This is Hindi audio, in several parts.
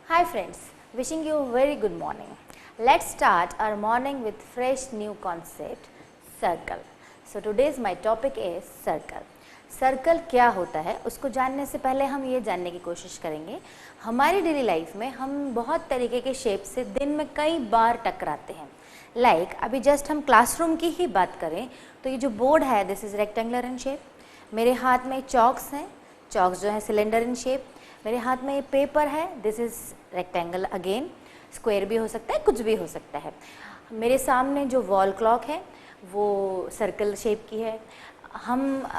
Hi friends, wishing you a very good morning. Let's start our morning with fresh new concept, circle. So today's my topic is circle. Circle क्या होता है उसको जानने से पहले हम ये जानने की कोशिश करेंगे हमारी डेली लाइफ में हम बहुत तरीके के शेप से दिन में कई बार टकराते हैं। लाइक अभी जस्ट हम क्लासरूम की ही बात करें तो ये जो बोर्ड है this is rectangular in shape, मेरे हाथ में चॉक्स हैं, चॉक्स जो है सिलेंडर इन शेप, मेरे हाथ में ये पेपर है this is rectangle again, square भी हो सकता है कुछ भी हो सकता है। मेरे सामने जो वॉल क्लॉक है वो सर्कल शेप की है।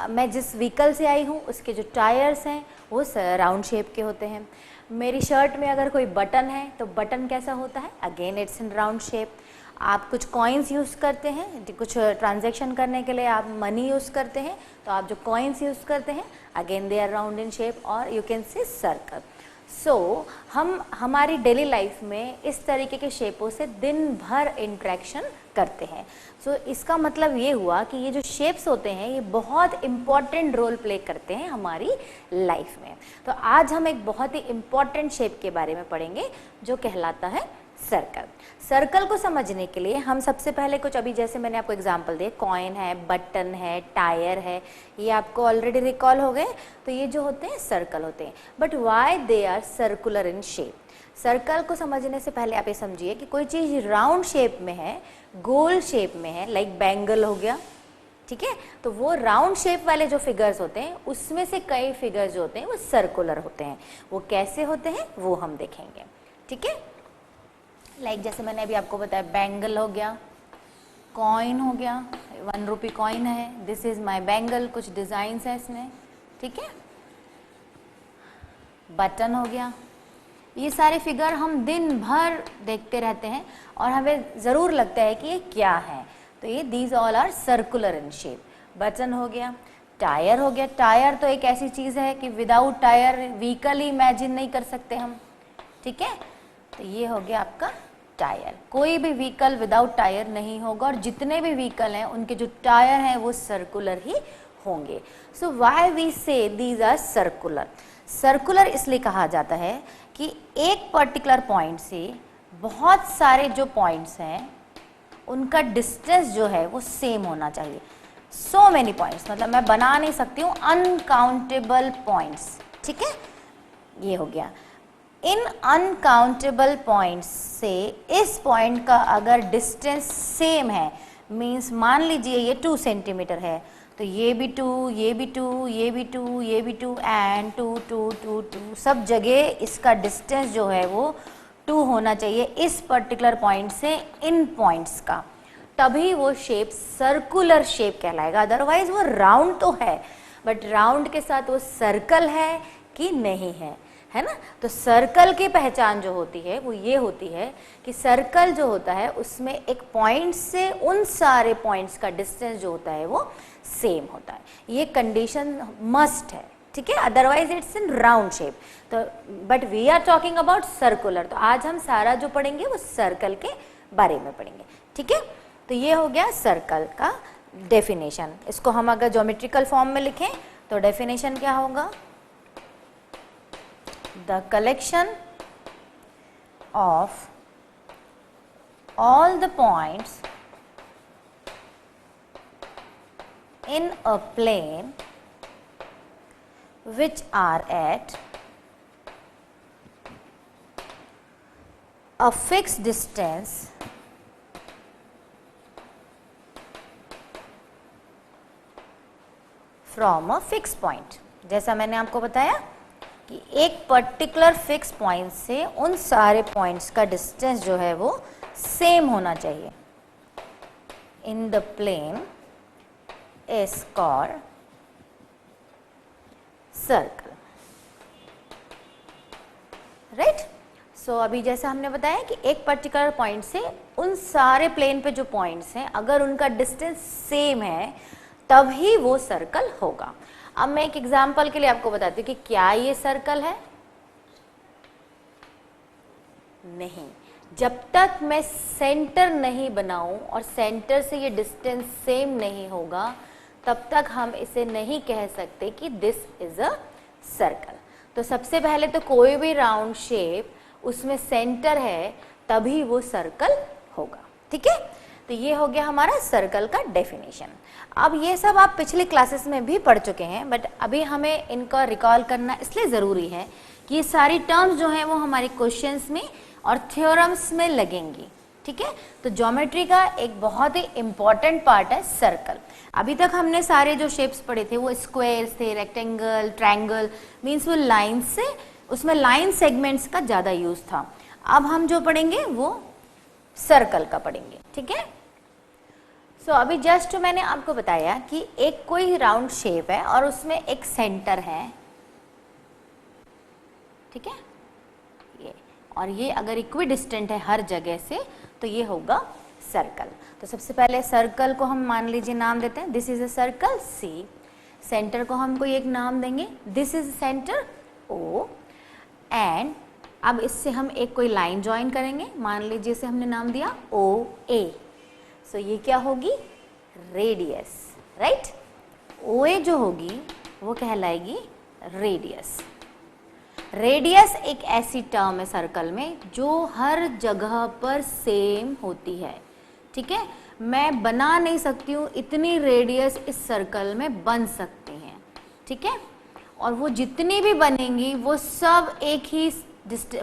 मैं जिस व्हीकल से आई हूँ उसके जो टायर्स हैं वो राउंड शेप के होते हैं। मेरी शर्ट में अगर कोई बटन है तो बटन कैसा होता है, again it's in round shape. आप कुछ कॉइन्स यूज़ करते हैं, कुछ ट्रांजैक्शन करने के लिए आप मनी यूज़ करते हैं तो आप जो कॉइन्स यूज़ करते हैं again they are round in shape और you can say circle. So हम हमारी डेली लाइफ में इस तरीके के शेपों से दिन भर इंट्रैक्शन करते हैं। सो इसका मतलब ये हुआ कि ये जो शेप्स होते हैं ये बहुत इम्पॉर्टेंट रोल प्ले करते हैं हमारी लाइफ में। तो आज हम एक बहुत ही इम्पॉर्टेंट शेप के बारे में पढ़ेंगे जो कहलाता है सर्कल। सर्कल को समझने के लिए हम सबसे पहले कुछ अभी जैसे मैंने आपको एग्जांपल दिए, कॉइन है, बटन है, टायर है, ये आपको ऑलरेडी रिकॉल हो गए। तो ये जो होते हैं सर्कल होते हैं, but why they are circular in shape. Circle को समझने से पहले आप ये समझिए कि कोई चीज़ राउंड शेप में है, गोल शेप में है, लाइक बैंगल हो गया, ठीक है, तो वो राउंड शेप वाले जो फिगर्स होते हैं उसमें से कई फिगर्स जो होते हैं वो सर्कुलर होते हैं। वो कैसे होते हैं वो हम देखेंगे, ठीक है। लाइक जैसे मैंने अभी आपको बताया बैंगल हो गया, कॉइन हो गया, 1 रुपी कॉइन है, दिस इज माय बैंगल, कुछ डिजाइन्स है इसमें, ठीक है। बटन हो गया, ये सारे फिगर हम दिन भर देखते रहते हैं और हमें ज़रूर लगता है कि ये क्या है, तो ये these all are circular in shape. Button हो गया, टायर हो गया, टायर तो एक ऐसी चीज़ है कि विदाउट टायर व्हीकल ही इमेजिन नहीं कर सकते हम, ठीक है। तो ये हो गया आपका टायर, कोई भी व्हीकल विदाउट टायर नहीं होगा और जितने भी व्हीकल हैं उनके जो टायर हैं वो सर्कुलर ही होंगे। सो व्हाई वी से दीज आर सर्कुलर। सर्कुलर इसलिए कहा जाता है कि एक पर्टिकुलर पॉइंट से बहुत सारे जो पॉइंट्स हैं उनका डिस्टेंस जो है वो सेम होना चाहिए। सो मेनी पॉइंट्स, मतलब मैं बना नहीं सकती हूँ, अनकाउंटेबल पॉइंट्स, ठीक है। ये हो गया, इन अनकाउंटेबल पॉइंट्स से इस पॉइंट का अगर डिस्टेंस सेम है, मीन्स मान लीजिए ये 2 सेंटीमीटर है तो ये भी 2, ये भी 2, ये भी 2, ये भी 2 एंड 2 2 2 2 सब जगह इसका डिस्टेंस जो है वो 2 होना चाहिए इस पर्टिकुलर पॉइंट से इन पॉइंट्स का, तभी वो शेप सर्कुलर शेप कहलाएगा। अदरवाइज वो राउंड तो है बट राउंड के साथ वो सर्कल है कि नहीं है ना। तो सर्कल की पहचान जो होती है वो ये होती है कि सर्कल जो होता है उसमें एक पॉइंट से उन सारे पॉइंट्स का डिस्टेंस जो होता है वो सेम होता है। ये कंडीशन मस्ट है, ठीक है, otherwise it's in round shape. तो but we are talking about circular, तो आज हम सारा जो पढ़ेंगे वो सर्कल के बारे में पढ़ेंगे, ठीक है। तो ये हो गया सर्कल का डेफिनेशन। इसको हम अगर ज्योमेट्रिकल फॉर्म में लिखें तो डेफिनेशन क्या होगा, the collection of all the points in a plane which are at a fixed distance from a fixed point। जैसा मैंने आपको बताया कि एक पर्टिकुलर फिक्स पॉइंट से उन सारे पॉइंट्स का डिस्टेंस जो है वो सेम होना चाहिए in the plane is called circle, right. So अभी जैसा हमने बताया कि एक पर्टिकुलर पॉइंट से उन सारे प्लेन पे जो पॉइंट्स हैं अगर उनका डिस्टेंस सेम है तभी वो सर्कल होगा। अब मैं एक एग्जाम्पल के लिए आपको बताती हूँ कि क्या ये सर्कल है, नहीं, जब तक मैं सेंटर नहीं बनाऊं और सेंटर से ये डिस्टेंस सेम नहीं होगा तब तक हम इसे नहीं कह सकते कि दिस इज अ सर्कल। तो सबसे पहले तो कोई भी राउंड शेप उसमें सेंटर है, तभी वो सर्कल होगा। ठीक है, तो ये हो गया हमारा सर्कल का डेफिनेशन। अब ये सब आप पिछले क्लासेस में भी पढ़ चुके हैं, बट अभी हमें इनका रिकॉल करना इसलिए ज़रूरी है कि ये सारी टर्म्स जो हैं वो हमारे क्वेश्चंस में और थ्योरम्स में लगेंगी। ठीक है, तो ज्योमेट्री का एक बहुत ही इम्पॉर्टेंट पार्ट है सर्कल। अभी तक हमने सारे जो शेप्स पढ़े थे वो स्क्वायर्स थे, रेक्टेंगल, ट्रायंगल, मीन्स वो लाइन से, उसमें लाइन सेगमेंट्स का ज़्यादा यूज़ था। अब हम जो पढ़ेंगे वो सर्कल का पढ़ेंगे। ठीक है, सो अभी जस्ट मैंने आपको बताया कि एक कोई राउंड शेप है और उसमें एक सेंटर है। ठीक है, ये और ये अगर इक्विडिस्टेंट है हर जगह से तो ये होगा सर्कल। तो सबसे पहले सर्कल को हम मान लीजिए नाम देते हैं, this is a circle C. Centre को हम कोई एक नाम देंगे, this is centre O. And अब इससे हम एक कोई लाइन ज्वाइन करेंगे, मान लीजिए इसे हमने नाम दिया ओ ए। सो ये क्या होगी, रेडियस, राइट। ओ ए जो होगी वो कहलाएगी रेडियस। रेडियस एक ऐसी टर्म है सर्कल में जो हर जगह पर सेम होती है। ठीक है, मैं बना नहीं सकती हूँ इतनी रेडियस इस सर्कल में बन सकती हैं। ठीक है, और वो जितनी भी बनेंगी वो सब एक ही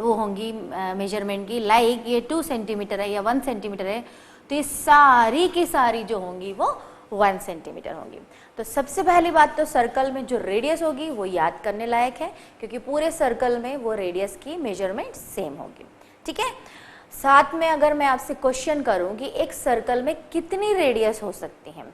वो होंगी मेजरमेंट की, लाइक ये 2 सेंटीमीटर है या 1 सेंटीमीटर है तो ये सारी की सारी जो होंगी वो 1 सेंटीमीटर होंगी। तो सबसे पहली बात तो सर्कल में जो रेडियस होगी वो याद करने लायक है, क्योंकि पूरे सर्कल में वो रेडियस की मेजरमेंट सेम होगी। ठीक है, साथ में अगर मैं आपसे क्वेश्चन करूं कि एक सर्कल में कितनी रेडियस हो सकती है,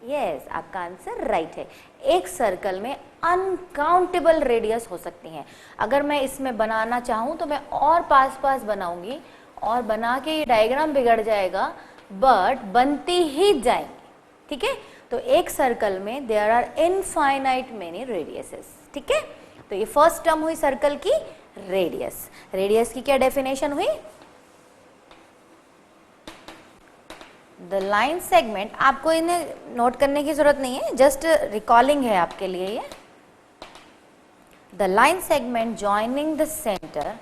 यस, आपका आंसर राइट है। एक सर्कल में अनकाउंटेबल रेडियस हो सकती हैं। अगर मैं इसमें बनाना चाहूँ तो मैं और पास पास बनाऊंगी और बना के ये डायग्राम बिगड़ जाएगा, बट बनती ही जाएंगी। ठीक है, तो एक सर्कल में there are infinite many radiuses. ठीक है, तो ये फर्स्ट टर्म हुई सर्कल की रेडियस। रेडियस की क्या डेफिनेशन हुई, द लाइन सेगमेंट। आपको इन्हें नोट करने की जरूरत नहीं है, जस्ट रिकॉलिंग है आपके लिए ये। The line segment joining the centre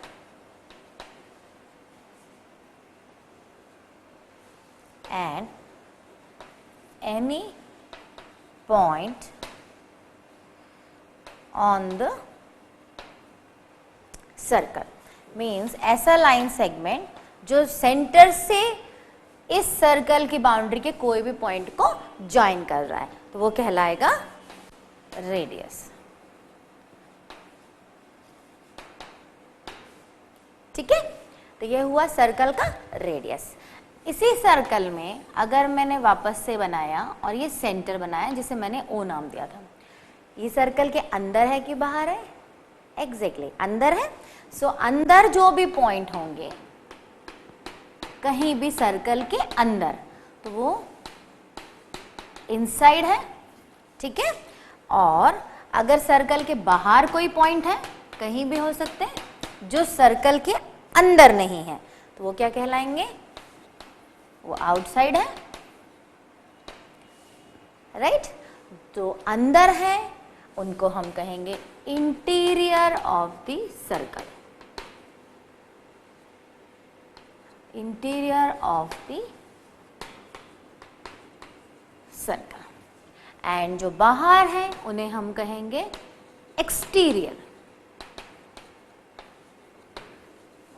and any point on the circle means ऐसा लाइन सेगमेंट जो सेंटर से इस सर्कल की बाउंड्री के कोई भी पॉइंट को ज्वाइन कर रहा है तो वो कहलाएगा रेडियस। ठीक है, तो ये हुआ सर्कल का रेडियस। इसी सर्कल में अगर मैंने वापस से बनाया और ये सेंटर बनाया जिसे मैंने ओ नाम दिया था, ये सर्कल के अंदर है कि बाहर है, एग्जैक्टली अंदर है। सो अंदर जो भी पॉइंट होंगे कहीं भी सर्कल के अंदर तो वो इनसाइड है। ठीक है, और अगर सर्कल के बाहर कोई पॉइंट है, कहीं भी हो सकते हैं, जो सर्कल के अंदर नहीं है तो वो क्या कहलाएंगे, वो आउटसाइड है, राइट। जो अंदर है उनको हम कहेंगे interior of the circle, interior of the circle. And जो बाहर है उन्हें हम कहेंगे एक्सटीरियर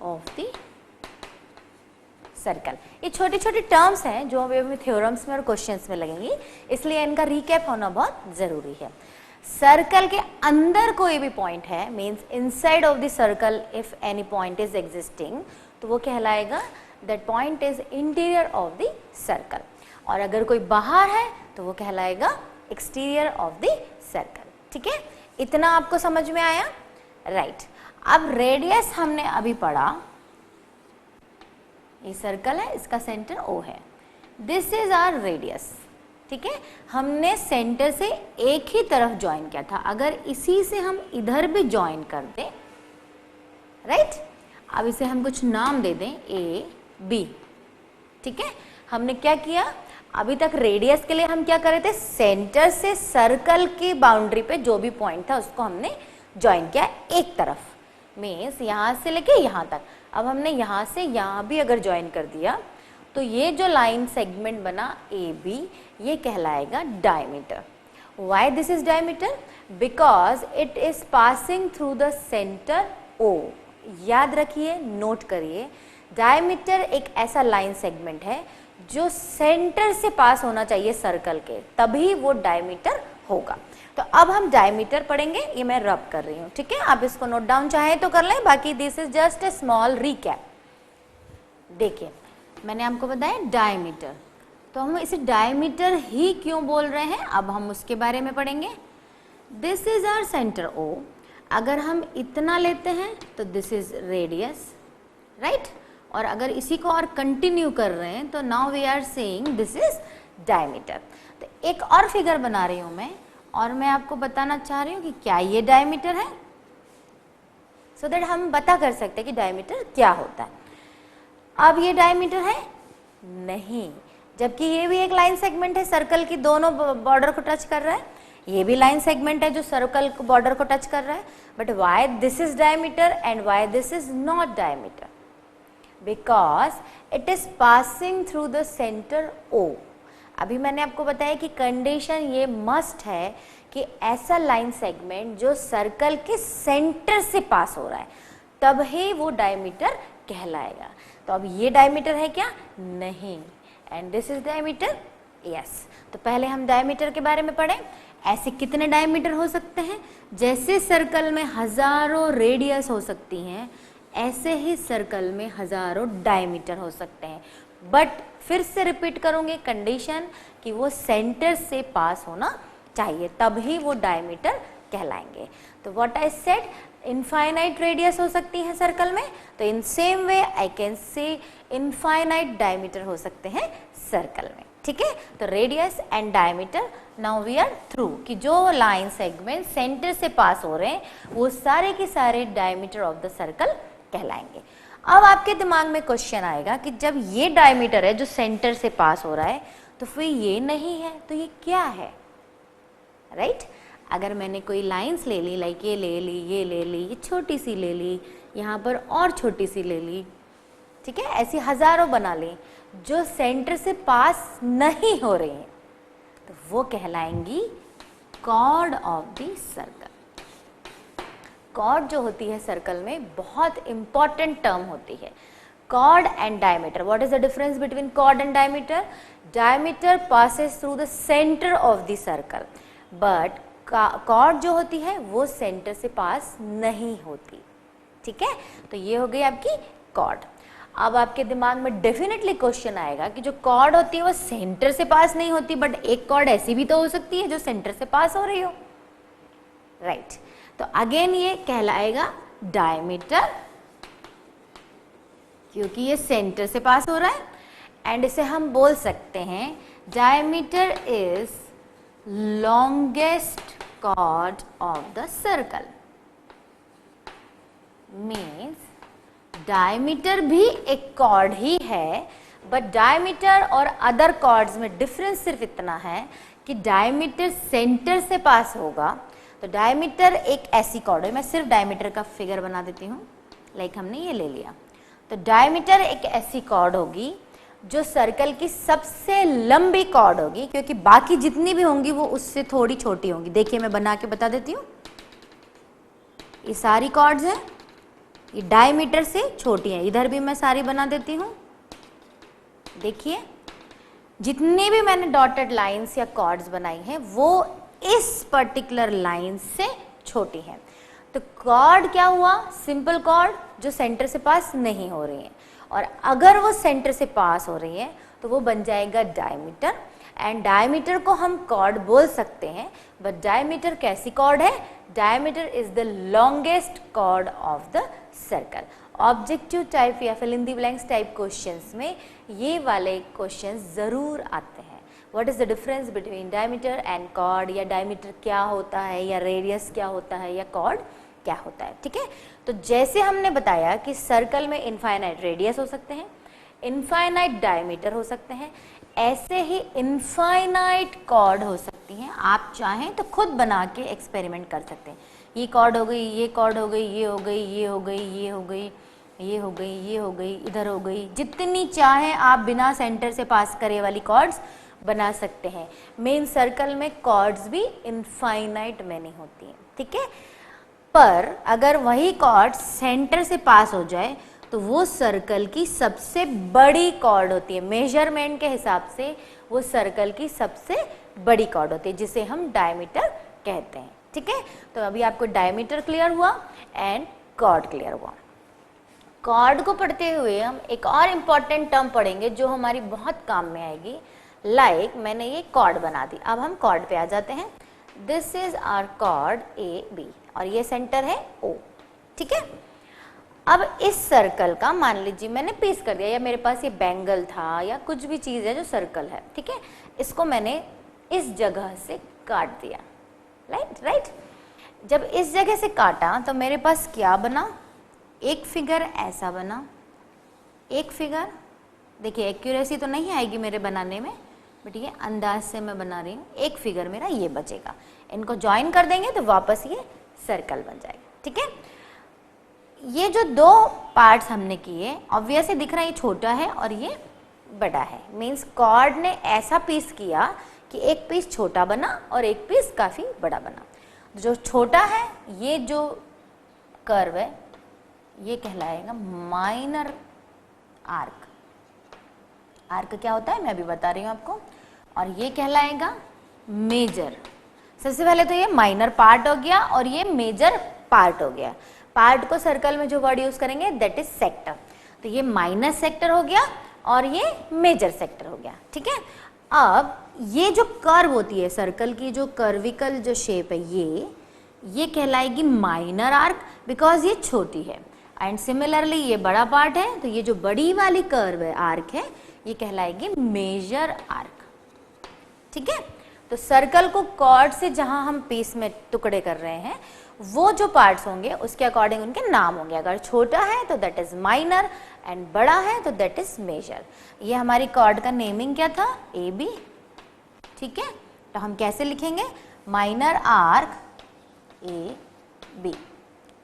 ऑफ द सर्कल। ये छोटी छोटी टर्म्स हैं जो अभी थ्योरम्स में और क्वेश्चंस में लगेंगी, इसलिए इनका रिकैप होना बहुत जरूरी है। सर्कल के अंदर कोई भी पॉइंट है, means inside of the circle if any point is existing, तो वो कहलाएगा that point is interior of the circle. और अगर कोई बाहर है तो वो कहलाएगा एक्सटीरियर ऑफ द सर्कल। ठीक है, इतना आपको समझ में आया, राइट। अब रेडियस हमने अभी पढ़ा, ये सर्कल है, इसका सेंटर ओ है, दिस इज आवर रेडियस। ठीक है, हमने सेंटर से एक ही तरफ ज्वाइन किया था, अगर इसी से हम इधर भी ज्वाइन कर दें, राइट। अब इसे हम कुछ नाम दे दें ए बी। ठीक है, हमने क्या किया, अभी तक रेडियस के लिए हम क्या कर रहे थे, सेंटर से सर्कल की बाउंड्री पे जो भी पॉइंट था उसको हमने ज्वाइन किया एक तरफ। मीन्स यहाँ से लेके यहाँ तक। अब हमने यहाँ से यहाँ भी अगर ज्वाइन कर दिया तो ये जो लाइन सेगमेंट बना ए बी, ये कहलाएगा diameter. Why this is diameter? Because it is passing through the centre O. याद रखिए, नोट करिए, डायमीटर एक ऐसा लाइन सेगमेंट है जो सेंटर से पास होना चाहिए सर्कल के, तभी वो डायमीटर होगा। तो अब हम डायमीटर पढ़ेंगे, ये मैं रब कर रही हूँ, ठीक है? आप इसको नोट डाउन चाहे तो कर लें, बाकी this is just a small recap. देखिए, मैंने आपको बताया डायमीटर, तो हम इसे डायमीटर ही क्यों बोल रहे हैं, अब हम उसके बारे में पढ़ेंगे। This is our centre O. अगर हम इतना लेते हैं तो दिस इज रेडियस, राइट? और अगर इसी को और कंटिन्यू कर रहे हैं तो now we are saying this is diameter. तो एक और फिगर बना रही हूं मैं, और मैं आपको बताना चाह रही हूँ कि क्या ये डायमीटर है, सो दैट हम पता कर सकते हैं कि डायमीटर क्या होता है। अब ये डायमीटर है नहीं, जबकि ये भी एक लाइन सेगमेंट है, सर्कल की दोनों बॉर्डर को टच कर रहा है। ये भी लाइन सेगमेंट है जो सर्कल को बॉर्डर को टच कर रहा है। But why this is diameter and why this is not diameter? Because it is passing through the centre O. अभी मैंने आपको बताया कि कंडीशन ये मस्ट है कि ऐसा लाइन सेगमेंट जो सर्कल के सेंटर से पास हो रहा है, तब ही वो डायमीटर कहलाएगा। तो अब ये डायमीटर है क्या? नहीं। And this is diameter, yes. तो पहले हम डायमीटर के बारे में पढ़ें। ऐसे कितने डायमीटर हो सकते हैं? जैसे सर्कल में हजारों रेडियस हो सकती हैं, ऐसे ही सर्कल में हजारों डायमीटर हो सकते हैं। बट फिर से रिपीट करूंगी कंडीशन कि वो सेंटर से पास होना चाहिए, तभी वो डायमीटर कहलाएंगे। तो what I said, infinite radius हो सकती है सर्कल में, तो in same way I can say infinite diameter हो सकते हैं सर्कल में, ठीक है? तो radius and diameter, now we are through कि जो लाइन सेगमेंट सेंटर से पास हो रहे हैं वो सारे के सारे डायमीटर ऑफ द सर्कल कहलाएंगे। अब आपके दिमाग में क्वेश्चन आएगा कि जब ये डायमीटर है जो सेंटर से पास हो रहा है, तो फिर ये नहीं है तो ये क्या है, राइट? अगर मैंने कोई लाइंस ले ली, लाइक ये ले ली, ये ले ली, ये छोटी सी ले ली, यहाँ पर और छोटी सी ले ली, ठीक है? ऐसी हजारों बना ली जो सेंटर से पास नहीं हो रही हैं, तो वो कहलाएंगी chord of the circle. Chord जो होती है सर्कल में बहुत इंपॉर्टेंट टर्म होती है, chord and diameter. What is the difference between chord and diameter? Diameter passes through the centre of the circle, but chord जो होती है वो सेंटर से पास नहीं होती, ठीक है? तो ये हो गई आपकी कॉर्ड। अब आपके दिमाग में डेफिनेटली क्वेश्चन आएगा कि जो कॉर्ड होती है वो सेंटर से पास नहीं होती, बट एक कॉर्ड ऐसी भी तो हो सकती है जो सेंटर से पास हो रही हो, राइट? तो अगेन ये कहलाएगा डायमीटर, क्योंकि ये सेंटर से पास हो रहा है। एंड इसे हम बोल सकते हैं diameter is longest chord of the circle. Means diameter भी एक कॉर्ड ही है, बट डायमीटर और अदर कॉर्ड्स में डिफरेंस सिर्फ इतना है कि डायमीटर सेंटर से पास होगा। तो डायमीटर एक ऐसी कॉर्ड है, मैं सिर्फ डायमीटर का फिगर बना देती हूँ, लाइक हमने ये ले लिया। तो डायमीटर एक ऐसी कॉर्ड होगी जो सर्कल की सबसे लंबी कॉर्ड होगी, क्योंकि बाकी जितनी भी होंगी वो उससे थोड़ी छोटी होंगी। देखिए मैं बना के बता देती हूँ, ये सारी कॉर्ड्स हैं, ये डायमीटर से छोटी हैं। इधर भी मैं सारी बना देती हूँ, देखिए जितनी भी मैंने डॉटेड लाइंस या कॉर्ड्स बनाई हैं वो इस पर्टिकुलर लाइन से छोटी है। तो कॉर्ड क्या हुआ? सिंपल कॉर्ड जो सेंटर से पास नहीं हो रही है, और अगर वो सेंटर से पास हो रही है तो वो बन जाएगा डायमीटर। एंड डायमीटर को हम कॉर्ड बोल सकते हैं, बट डायमीटर कैसी कॉर्ड है? Diameter is the longest chord of the circle. Objective type या fill in the blanks type questions में ये वाले क्वेश्चंस जरूर आते हैं। What is the difference between diameter and chord, या डायमीटर क्या होता है, या रेडियस क्या होता है, या कॉर्ड क्या होता है, ठीक है? तो जैसे हमने बताया कि सर्कल में इनफाइनाइट रेडियस हो सकते हैं, इनफाइनाइट डायमीटर हो सकते हैं, ऐसे ही इनफाइनाइट कॉर्ड हो सकती हैं। आप चाहें तो खुद बना के एक्सपेरिमेंट कर सकते हैं ये कॉर्ड हो गई, ये कॉर्ड हो गई, ये हो गई, ये हो गई, ये हो गई, ये हो गई, ये हो गई, इधर हो गई, जितनी चाहे आप बिना सेंटर से पास करे वाली कॉर्ड्स बना सकते हैं। मेन सर्कल में कॉर्ड्स भी इनफाइनाइट मैनी होती हैं, ठीक है। पर अगर वही कॉर्ड सेंटर से पास हो जाए तो वो सर्कल की सबसे बड़ी कॉर्ड होती है। मेजरमेंट के हिसाब से वो सर्कल की सबसे बड़ी कॉर्ड होती है, जिसे हम डायमीटर कहते हैं, ठीक है। तो अभी आपको डायमीटर क्लियर हुआ एंड कॉर्ड क्लियर हुआ। कॉर्ड को पढ़ते हुए हम एक और इम्पॉर्टेंट टर्म पढ़ेंगे जो हमारी बहुत काम में आएगी। लाइक मैंने ये कॉर्ड बना दी, अब हम कॉर्ड पे आ जाते हैं। This is our chord A B और ये सेंटर है ओ, ठीक है। अब इस सर्कल का मान लीजिए मैंने पीस कर दिया, या मेरे पास ये बैंगल था या कुछ भी चीज़ है जो सर्कल है, ठीक है। इसको मैंने इस जगह से काट दिया, राइट। जब इस जगह से काटा तो मेरे पास क्या बना, एक फिगर ऐसा बना, एक फिगर, देखिए एक्यूरेसी तो नहीं आएगी मेरे बनाने में, बट ये अंदाज से मैं बना रही हूँ। एक फिगर मेरा ये बचेगा, इनको ज्वाइन कर देंगे तो वापस ये सर्कल बन जाएगा, ठीक है। ये जो दो पार्ट्स हमने किए, ऑब्वियसली दिख रहा है ये छोटा है और ये बड़ा है, मीन्स कॉर्ड ने ऐसा पीस किया कि एक पीस छोटा बना और एक पीस काफ़ी बड़ा बना। जो छोटा है, ये जो कर्व है, ये कहलाएगा माइनर आर्क। आर्क क्या होता है मैं अभी बता रही हूँ आपको, और ये कहलाएगा मेजर। सबसे पहले तो ये माइनर पार्ट हो गया और ये मेजर पार्ट हो गया। पार्ट को सर्कल में जो वर्ड यूज करेंगे दैट इज सेक्टर। तो ये माइनर सेक्टर हो गया और ये मेजर सेक्टर हो गया, ठीक है। अब ये जो कर्व होती है सर्कल की, जो कर्विकल जो शेप है, ये कहलाएगी माइनर आर्क बिकॉज ये छोटी है। एंड सिमिलरली ये बड़ा पार्ट है, तो ये जो बड़ी वाली कर्व है आर्क है, ये कहलाएगी मेजर आर्क, ठीक है। तो सर्कल को कॉर्ड से जहां हम पीस में टुकड़े कर रहे हैं, वो जो पार्ट्स होंगे उसके अकॉर्डिंग उनके नाम होंगे। अगर छोटा है तो दैट इज माइनर एंड बड़ा है तो दैट इज मेजर। ये हमारी कॉर्ड का नेमिंग क्या था, ए बी, ठीक है। तो हम कैसे लिखेंगे, minor arc A B,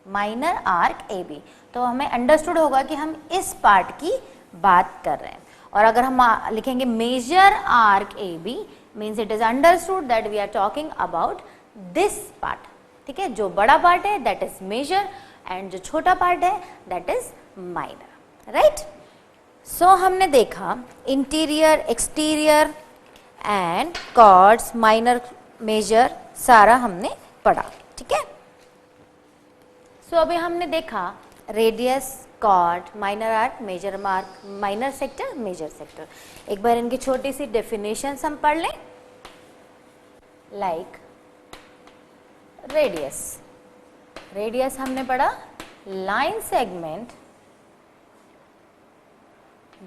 minor arc A B. तो हमें अंडरस्टूड होगा कि हम इस पार्ट की बात कर रहे हैं। और अगर हम लिखेंगे major arc A B, means it is understood that we are talking about this part, ठीक है। जो बड़ा पार्ट है दैट इज मेजर एंड जो छोटा पार्ट है that is minor, right. So हमने देखा interior, exterior and chords, minor, major, सारा हमने पढ़ा, ठीक है। सो अभी हमने देखा radius, chord, minor arc, major mark, minor sector, major sector. एक बार इनकी छोटी सी डेफिनेशंस हम पढ़ लें। लाइक रेडियस, रेडियस हमने पढ़ा line segment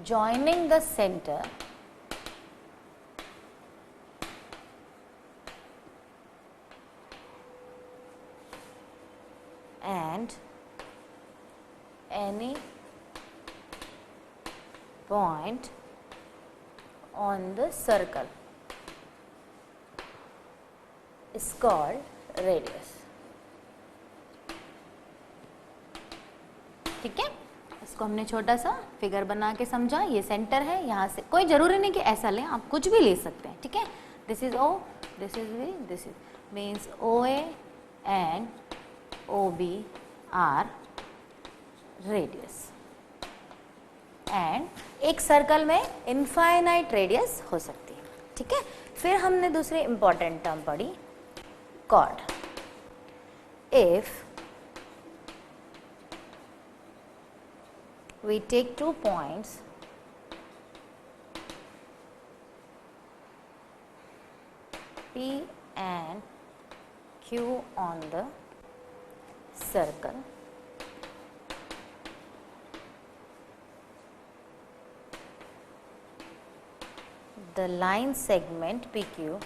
joining the center and any point on the circle is called radius, ठीक है। इसको हमने छोटा सा फिगर बना के समझा, ये सेंटर है, यहाँ से कोई जरूरी नहीं कि ऐसा लें, आप कुछ भी ले सकते हैं, ठीक है। This is O, this is B, this is means O A and O B are radius. And एक सर्कल में इनफाइनाइट रेडियस हो सकती है, ठीक है। फिर हमने दूसरी इंपॉर्टेंट टर्म पढ़ी, chord. If we take 2 points P and Q on the circle, the line segment PQ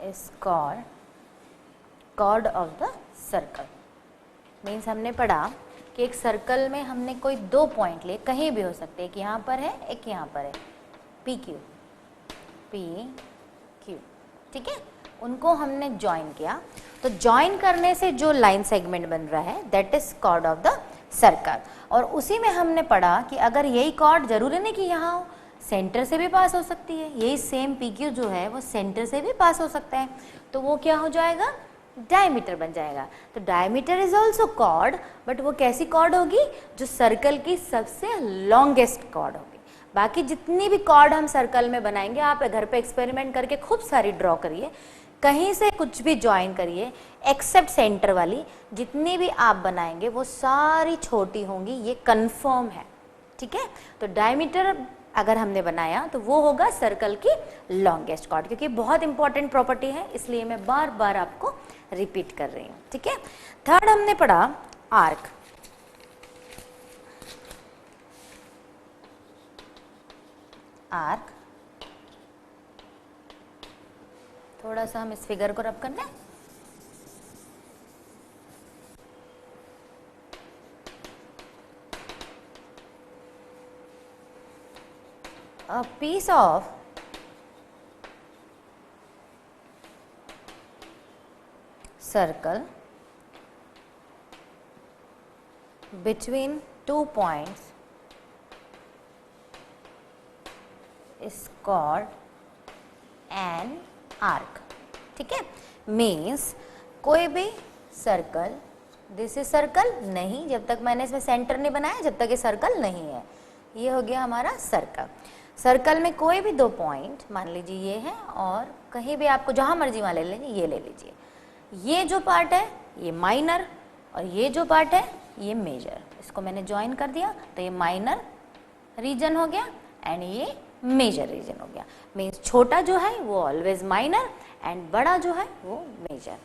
is called chord of the circle। Means हमने पढ़ा कि एक सर्कल में हमने कोई 2 पॉइंट लिए, कहीं भी हो सकते हैं, एक यहाँ पर है, एक यहाँ पर है, पी क्यू, ठीक है। उनको हमने ज्वाइन किया, तो ज्वाइन करने से जो लाइन सेगमेंट बन रहा है that is chord of the circle. और उसी में हमने पढ़ा कि अगर यही कॉर्ड जरूरी नहीं कि यहाँ हो, सेंटर से भी पास हो सकती है, यही सेम PQ जो है वो सेंटर से भी पास हो सकता है, तो वो क्या हो जाएगा, डायमीटर बन जाएगा। तो diameter is also chord, but वो कैसी कॉर्ड होगी, जो सर्कल की सबसे लॉन्गेस्ट कॉर्ड होगी। बाकी जितनी भी कॉर्ड हम सर्कल में बनाएंगे, आप घर पे एक्सपेरिमेंट करके खूब सारी ड्रॉ करिए, कहीं से कुछ भी ज्वाइन करिए एक्सेप्ट सेंटर वाली, जितनी भी आप बनाएंगे वो सारी छोटी होंगी, ये कंफर्म है, ठीक है। तो डायमीटर अगर हमने बनाया तो वो होगा सर्कल की लॉन्गेस्ट कॉर्ड, क्योंकि बहुत इंपॉर्टेंट प्रॉपर्टी है, इसलिए मैं बार बार आपको रिपीट कर रही हूँ, ठीक है। थर्ड हमने पढ़ा आर्क। आर्क, थोड़ा सा हम इस फिगर को रब कर दें। A piece of circle between 2 points is called an arc, ठीक है। मीन्स कोई भी सर्कल, दिस इज सर्कल नहीं, जब तक मैंने इसमें सेंटर नहीं बनाया जब तक ये सर्कल नहीं है, ये हो गया हमारा सर्कल। सर्कल में कोई भी 2 पॉइंट, मान लीजिए ये है और कहीं भी आपको जहाँ मर्जी वहाँ ले लीजिए, ये ले लीजिए, ये जो पार्ट है ये माइनर और ये जो पार्ट है ये मेजर, इसको मैंने ज्वाइन कर दिया तो ये माइनर रीजन हो गया एंड ये मेजर रीजन हो गया। मीन्स छोटा जो है वो ऑलवेज माइनर एंड बड़ा जो है वो मेजर।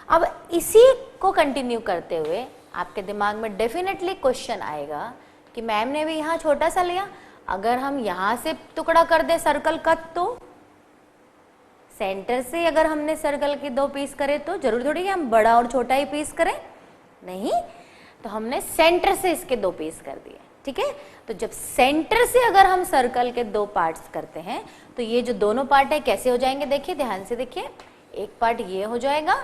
अब इसी को कंटिन्यू करते हुए आपके दिमाग में डेफिनेटली क्वेश्चन आएगा कि मैम ने भी यहाँ छोटा सा लिया, अगर हम यहाँ से टुकड़ा कर दे सर्कल का, तो सेंटर से अगर हमने सर्कल के 2 पीस करे तो जरूर थोड़ी कि हम बड़ा और छोटा ही पीस करें, नहीं, तो हमने सेंटर से इसके 2 पीस कर दिए, ठीक है। तो जब सेंटर से अगर हम सर्कल के 2 पार्ट्स करते हैं तो ये जो दोनों पार्ट है कैसे हो जाएंगे, देखिए ध्यान से देखिए, एक पार्ट ये हो जाएगा,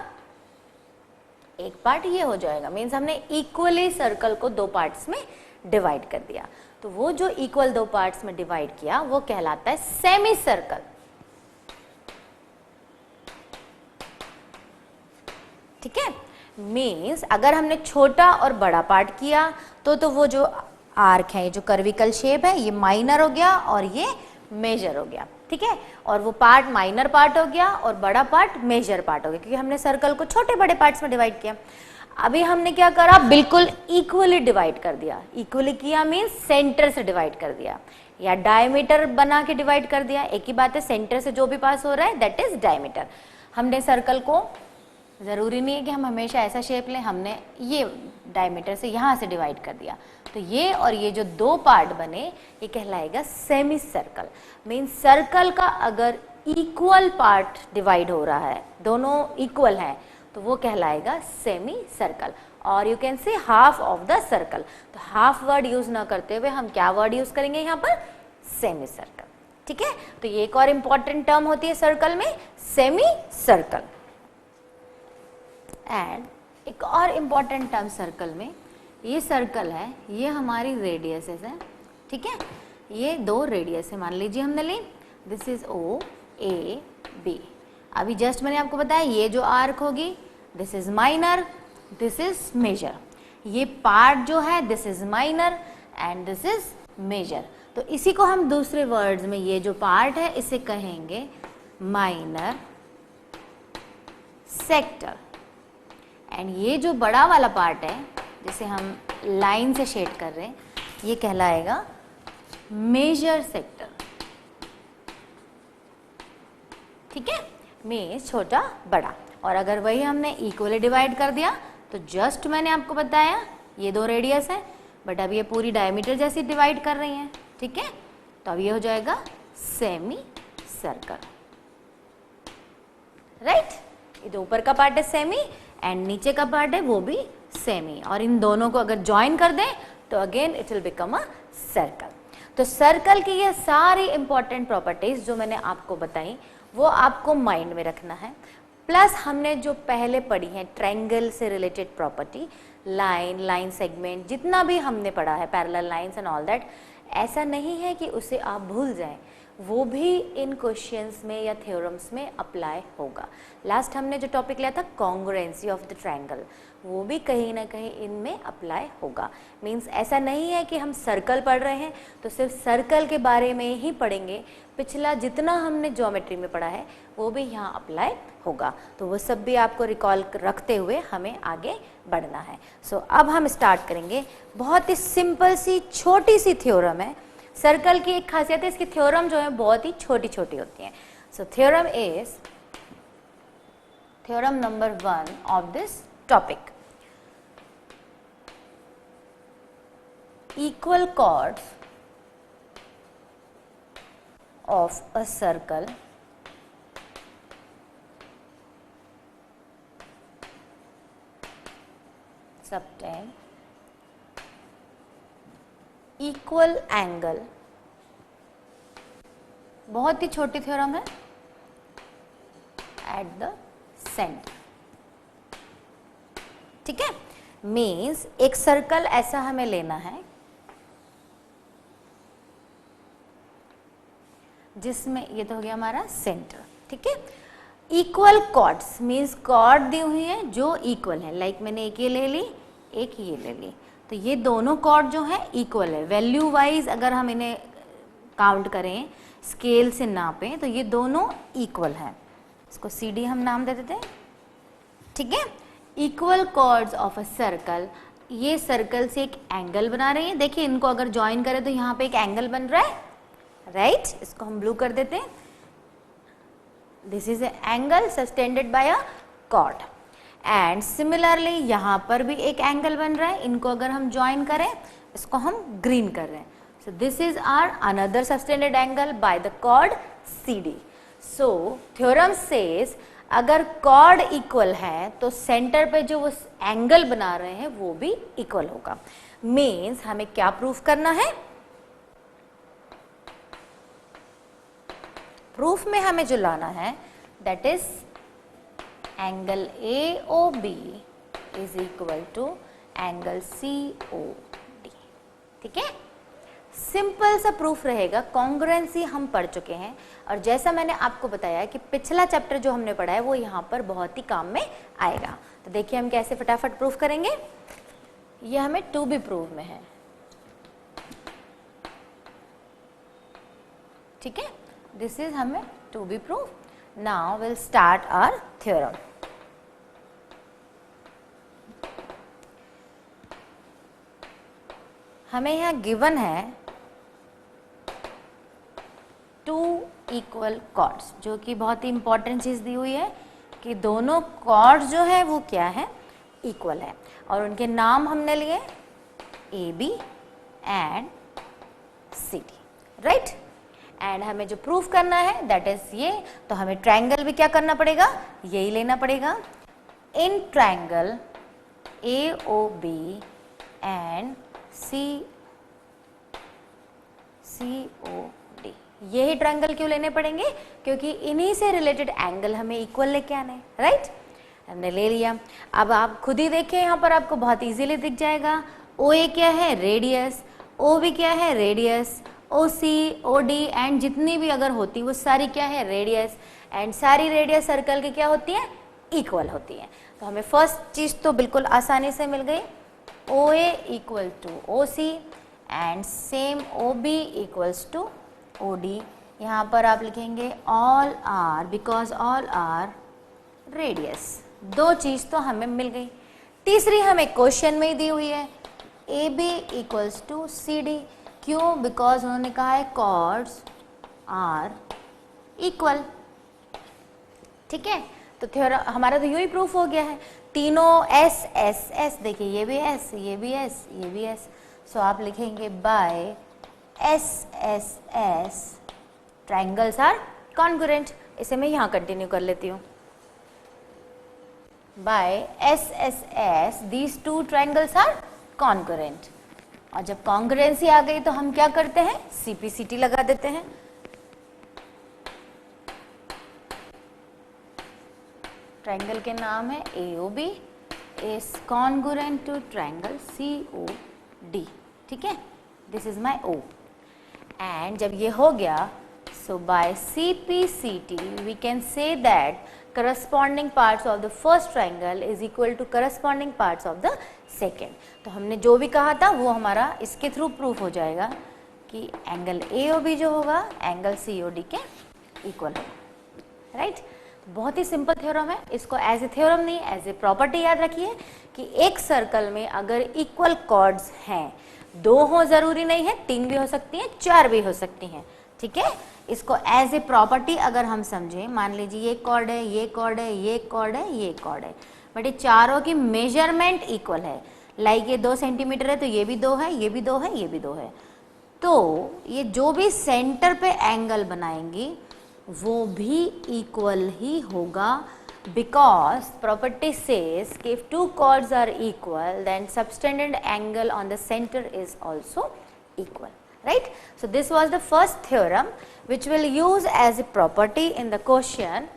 एक पार्ट ये हो जाएगा। मीन्स हमने इक्वली सर्कल को 2 पार्ट्स में डिवाइड कर दिया, तो वो जो इक्वल 2 पार्ट्स में डिवाइड किया वो कहलाता है सेमी सर्कल, ठीक है। मीन्स अगर हमने छोटा और बड़ा पार्ट किया तो वो जो आर्क है, जो कर्विकल शेप है, ये माइनर हो गया और ये मेजर हो गया, ठीक है। और वो पार्ट माइनर पार्ट हो गया और बड़ा पार्ट मेजर पार्ट हो गया, क्योंकि हमने सर्कल को छोटे बड़े पार्ट्स में डिवाइड किया। अभी हमने क्या करा, बिल्कुल इक्वली डिवाइड कर दिया। इक्वली किया मीन्स सेंटर से डिवाइड कर दिया या डायमीटर बना के डिवाइड कर दिया, एक ही बात है, सेंटर से जो भी पास हो रहा है दैट इज डायमीटर। हमने सर्कल को, ज़रूरी नहीं है कि हम हमेशा ऐसा शेप लें, हमने ये डायमीटर से यहाँ से डिवाइड कर दिया, तो ये और ये जो 2 पार्ट बने ये कहलाएगा सेमी सर्कल। मीन्स सर्कल का अगर इक्वल पार्ट डिवाइड हो रहा है, दोनों इक्वल हैं, तो वो कहलाएगा सेमी सर्कल। और यू कैन से हाफ ऑफ द सर्कल, तो हाफ वर्ड यूज ना करते हुए हम क्या वर्ड यूज करेंगे यहाँ पर, सेमी सर्कल, ठीक है। तो ये एक और इंपॉर्टेंट टर्म होती है सर्कल में, सेमी सर्कल। एंड एक और इम्पॉर्टेंट टर्म सर्कल में, ये सर्कल है, ये हमारी रेडियसेस है, ठीक है। ये 2 रेडियस है, मान लीजिए हमने ली, this is O A B। अभी जस्ट मैंने आपको बताया ये जो आर्क होगी this is minor, this is major, ये पार्ट जो है this is minor and this is major. तो इसी को हम दूसरे वर्ड्स में, ये जो पार्ट है इसे कहेंगे माइनर सेक्टर, एंड ये जो बड़ा वाला पार्ट है जिसे हम लाइन से शेड कर रहे हैं ये कहलाएगा मेजर सेक्टर, ठीक है। मीन्स छोटा बड़ा। और अगर वही हमने इक्वली डिवाइड कर दिया तो जस्ट मैंने आपको बताया ये 2 रेडियस है, बट अब ये पूरी डायमीटर जैसी डिवाइड कर रही हैं, ठीक है। तो अब ये हो जाएगा सेमी सर्कल, राइट। ये जो ऊपर का पार्ट है सेमी एंड नीचे का पार्ट है वो भी सेमी, और इन दोनों को अगर ज्वाइन कर दें तो again it will become a circle. तो सर्कल की ये सारी इंपॉर्टेंट प्रॉपर्टीज जो मैंने आपको बताई वो आपको माइंड में रखना है। प्लस हमने जो पहले पढ़ी है ट्रायंगल से related property, line, line segment, जितना भी हमने पढ़ा है, parallel lines and all that, ऐसा नहीं है कि उसे आप भूल जाएं, वो भी इन क्वेश्चंस में या थ्योरम्स में अप्लाई होगा। लास्ट हमने जो टॉपिक लिया था कॉन्ग्रुएंसी ऑफ द ट्रायंगल, वो भी कहीं ना कहीं इनमें अप्लाई होगा। मींस ऐसा नहीं है कि हम सर्कल पढ़ रहे हैं तो सिर्फ सर्कल के बारे में ही पढ़ेंगे, पिछला जितना हमने ज्योमेट्री में पढ़ा है वो भी यहाँ अप्लाई होगा। तो वो सब भी आपको रिकॉल रखते हुए हमें आगे बढ़ना है। सो अब हम स्टार्ट करेंगे। बहुत ही सिंपल सी छोटी सी थ्योरम है। सर्कल की एक खासियत है, इसकी थ्योरम जो है बहुत ही छोटी छोटी होती हैं। So theorem is theorem number 1 of this topic, equal chords of a circle subtend equal angle, बहुत ही छोटी थ्योरम है, at the center। ठीक है, मीन्स एक सर्कल ऐसा हमें लेना है जिसमें ये तो हो गया हमारा सेंटर। ठीक है, इक्वल कॉर्ड्स मीन्स कॉर्ड दी हुई है जो इक्वल है, लाइक मैंने एक ये ले ली, एक ये ले ली, तो ये दोनों कॉर्ड जो है इक्वल है। वैल्यू वाइज अगर हम इन्हें काउंट करें, स्केल से नापें, तो ये दोनों इक्वल है। इसको सी डी हम नाम दे देते हैं। ठीक है, equal chords of a circle, ये सर्कल से एक एंगल बना रही है। देखिए इनको अगर ज्वाइन करें तो यहाँ पे एक एंगल बन रहा है, राइट इसको हम ब्लू कर देते हैं। This is angle subtended by a chord and similarly यहाँ पर भी एक एंगल बन रहा है, इनको अगर हम ज्वाइन करें, इसको हम ग्रीन कर रहे हैं। So this is our another subtended angle by the chord C D. So theorem says अगर कॉर्ड इक्वल है तो सेंटर पे जो वो एंगल बना रहे हैं वो भी इक्वल होगा। मीन्स हमें क्या प्रूफ करना है, प्रूफ में हमें जो लाना है that is angle A O B is equal to angle C O D. ठीक है, सिंपल सा प्रूफ रहेगा। कॉन्ग्रुएंसी हम पढ़ चुके हैं और जैसा मैंने आपको बताया कि पिछला चैप्टर जो हमने पढ़ा है वो यहाँ पर बहुत ही काम में आएगा। तो देखिए हम कैसे फटाफट प्रूफ करेंगे। ये हमें टू बी प्रूव में है। ठीक है, दिस इज हमें to be prove. Now will start our theorem. हमें यहाँ गिवन है टू इक्वल कॉर्ड्स, जो कि बहुत ही इंपॉर्टेंट चीज दी हुई है कि दोनों कॉर्ड्स जो है वो क्या है, इक्वल है। और उनके नाम हमने लिए A B and C D, right. And हमें जो प्रूफ करना है दैट इज ये, तो हमें ट्रायंगल भी क्या करना पड़ेगा, यही लेना पड़ेगा। In triangle A O B and C O D, यही ट्रायंगल क्यों लेने पड़ेंगे, क्योंकि इन्हीं से रिलेटेड एंगल हमें इक्वल लेके आने हैं, राइट। हमने ले लिया। अब आप खुद ही देखें, यहाँ पर आपको बहुत इजीली दिख जाएगा। ओ ए क्या है, रेडियस, ओ बी क्या है, radius, O C O D and जितनी भी अगर होती वो सारी क्या है, रेडियस। एंड सारी रेडियस सर्कल की क्या होती है, इक्वल होती है। तो हमें फर्स्ट चीज़ तो बिल्कुल आसानी से मिल गई, O A equal to O C and same O B equals to O D. यहाँ पर आप लिखेंगे all are, because all are radius. दो चीज़ तो हमें मिल गई। तीसरी हमें क्वेश्चन में ही दी हुई है, A B equals to C D. क्यों, बिकॉज उन्होंने कहा है कॉर्ड्स आर इक्वल। ठीक है, तो थ्योरम हमारा तो यूं ही प्रूफ हो गया है। तीनों एस एस एस, देखिए ये भी एस, ये भी एस, ये भी एस। सो आप लिखेंगे by S S S triangles are congruent. इसे मैं यहाँ कंटिन्यू कर लेती हूँ। By S S S these two triangles are congruent. और जब कॉन्ग्रुएंसी आ गई तो हम क्या करते हैं, सीपीसीटी लगा देते हैं। ट्रायंगल के नाम है AOB is congruent to triangle COD, ठीक है, this is my O। And जब ये हो गया, so by CPCT we can say that corresponding parts of the first triangle is equal to corresponding parts of the second। तो हमने जो भी कहा था वो हमारा इसके थ्रू प्रूफ हो जाएगा कि एंगल AOB जो होगा एंगल COD के इक्वल होगा, राइट। बहुत ही सिंपल थ्योरम है, इसको एज ए थ्योरम नहीं एज ए प्रॉपर्टी याद रखिए कि एक सर्कल में अगर इक्वल कॉर्ड्स हैं, 2 हो जरूरी नहीं है, 3 भी हो सकती हैं, 4 भी हो सकती हैं, ठीक है। इसको एज ए प्रॉपर्टी अगर हम समझें, मान लीजिए ये कॉर्ड है, ये कॉर्ड है, ये कॉर्ड है, ये कॉर्ड है, बट ये चारों की मेजरमेंट इक्वल है, लाइक ये 2 सेंटीमीटर है तो ये भी 2 है, ये भी 2 है, ये भी 2 है, तो ये जो भी सेंटर पे एंगल बनाएंगी वो भी इक्वल ही होगा, बिकॉज प्रॉपर्टी सेज कि if 2 chords are equal then subtended angle on the center is also equal, right? So this was the first theorem which we'll use as a property in the question